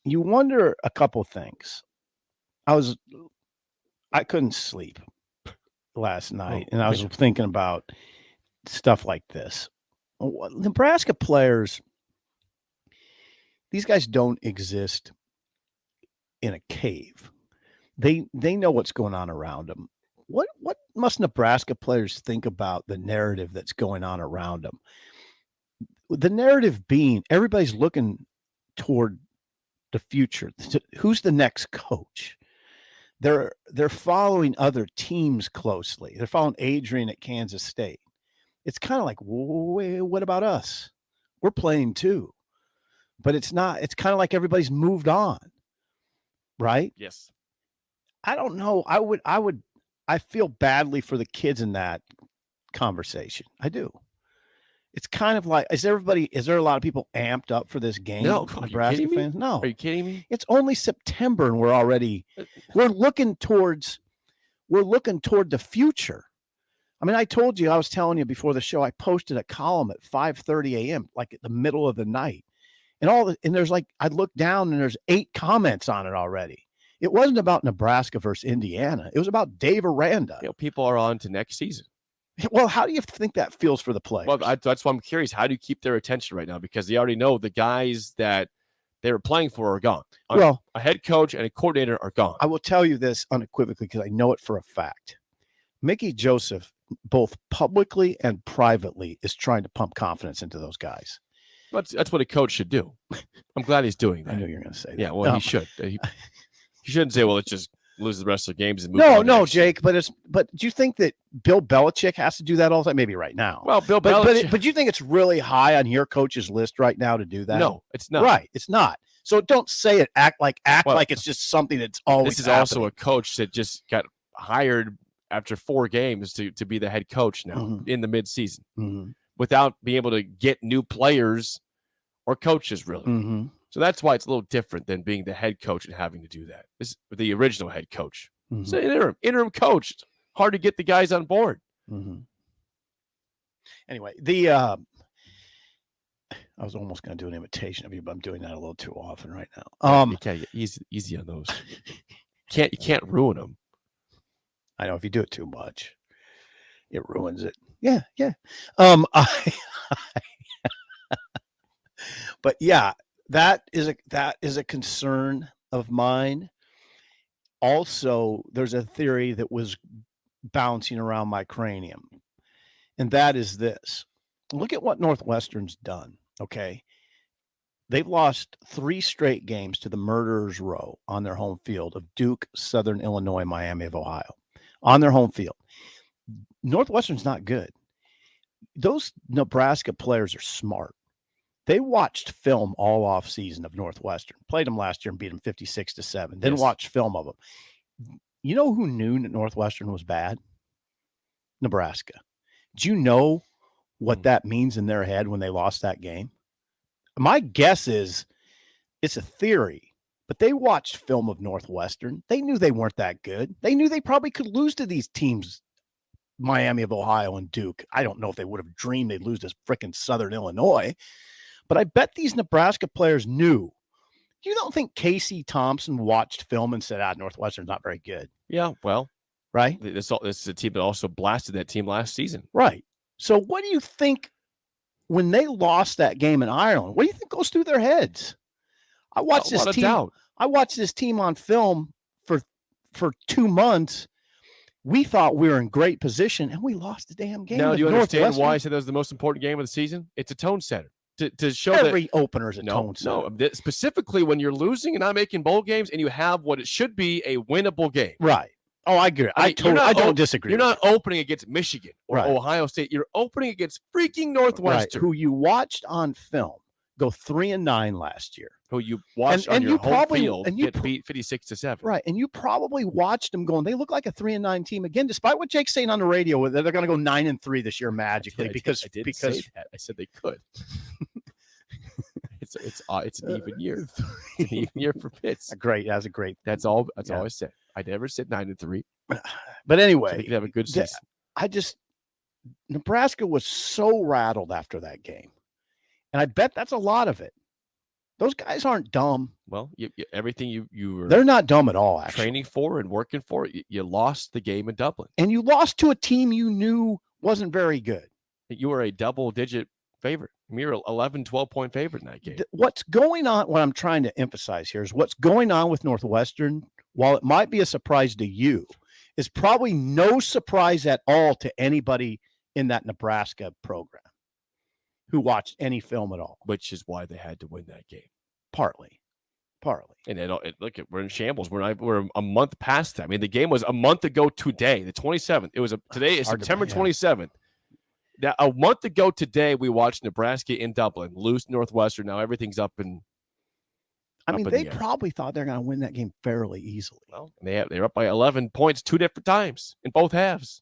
you wonder a couple things. I couldn't sleep last night, and I was thinking about stuff like this. Nebraska players, these guys don't exist in a cave. They know what's going on around them. What must Nebraska players think about the narrative that's going on around them? The narrative being everybody's looking toward the future. Who's the next coach? They're following other teams closely. They're following Adrian at Kansas State. It's kind of like, wait, what about us? We're playing too. But it's not. It's kind of like everybody's moved on, right? Yes. I don't know. I feel badly for the kids in that conversation. I do. It's kind of like, is there a lot of people amped up for this game? No, Nebraska fans? No. Are you kidding me? It's only September and we're looking toward the future. I mean, I told you, I was telling you before the show, I posted a column at 5:30 a.m., like at the middle of the night. And there's like, I looked down and there's 8 comments on it already. It wasn't about Nebraska versus Indiana. It was about Dave Aranda. People are on to next season. Well, how do you think that feels for the players? Well, that's why I'm curious. How do you keep their attention right now? Because they already know the guys that they were playing for are gone. Well, a head coach and a coordinator are gone. I will tell you this unequivocally because I know it for a fact. Mickey Joseph, both publicly and privately, is trying to pump confidence into those guys. That's what a coach should do. I'm glad he's doing that. I knew you were going to say that. Yeah, well, he should. He shouldn't say, well, let's just lose the rest of the games and move on. No, Jake, but do you think that Bill Belichick has to do that all the time? Maybe right now. Well, Belichick. But do you think it's really high on your coach's list right now to do that? No, it's not. Right, it's not. So don't say it. Act like it's just something that's always. This is happening. Also a coach that just got hired after 4 games to be the head coach now in the midseason without being able to get new players or coaches really. So that's why it's a little different than being the head coach and having to do that. This is the original head coach. It's an interim coach. It's hard to get the guys on board. Anyway, I was almost going to do an imitation of you, but I'm doing that a little too often right now. You can't get easy on those. You can't ruin them. I know if you do it too much, it ruins it. Yeah. But yeah. That is a concern of mine. Also, there's a theory that was bouncing around my cranium, and that is this. Look at what Northwestern's done, okay? They've lost 3 straight games to the Murderers Row on their home field of Duke, Southern Illinois, Miami of Ohio, on their home field. Northwestern's not good. Those Nebraska players are smart. They watched film all off season of Northwestern, played them last year and beat them 56-7. Then watched film of them. You know who knew that Northwestern was bad? Nebraska. Do you know what that means in their head when they lost that game? My guess is it's a theory, but they watched film of Northwestern. They knew they weren't that good. They knew they probably could lose to these teams, Miami of Ohio and Duke. I don't know if they would have dreamed they'd lose to frickin' Southern Illinois. But I bet these Nebraska players knew. You don't think Casey Thompson watched film and said, Northwestern's not very good? Yeah, well. Right? This is a team that also blasted that team last season. Right. So what do you think when they lost that game in Ireland? What do you think goes through their heads? I watched this team on film for 2 months. We thought we were in great position, and we lost the damn game. Now, do you understand why I said that was the most important game of the season? It's a tone setter. To show every opener is a tone setter. No, specifically when you're losing and not making bowl games and you have what it should be a winnable game. Right. Oh, I agree. I don't disagree. You're not opening against Michigan or Ohio State. You're opening against freaking Northwestern. Right. Who you watched on film go 3-9 last year. Who you watched on your home field and get beat 56-7. Right. And you probably watched them going, they look like a 3-9 team again, despite what Jake's saying on the radio, they're going to go 9-3 this year magically. I didn't say that. I said they could. It's an even year. It's an even year for Pitts. Great. That's a great. That's all I said. I never said 9-3. But anyway, so they could have a good season. Nebraska was so rattled after that game. And I bet that's a lot of it. Those guys aren't dumb. Well, everything you were They're not dumb at all, actually. Training for and working for, you lost the game in Dublin. And you lost to a team you knew wasn't very good. You were a double-digit favorite. You were 11, 12-point favorite in that game. What's going on, what I'm trying to emphasize here is what's going on with Northwestern, while it might be a surprise to you, is probably no surprise at all to anybody in that Nebraska program who watched any film at all. Which is why they had to win that game. Partly. And look, we're in shambles. We're a month past that. I mean, the game was a month ago today, the 27th. Today is September 27th. Now, a month ago today, we watched Nebraska in Dublin lose Northwestern. Now everything's up and. They probably thought they're going to win that game fairly easily. Well, they're up by 11 points 2 different times in both halves.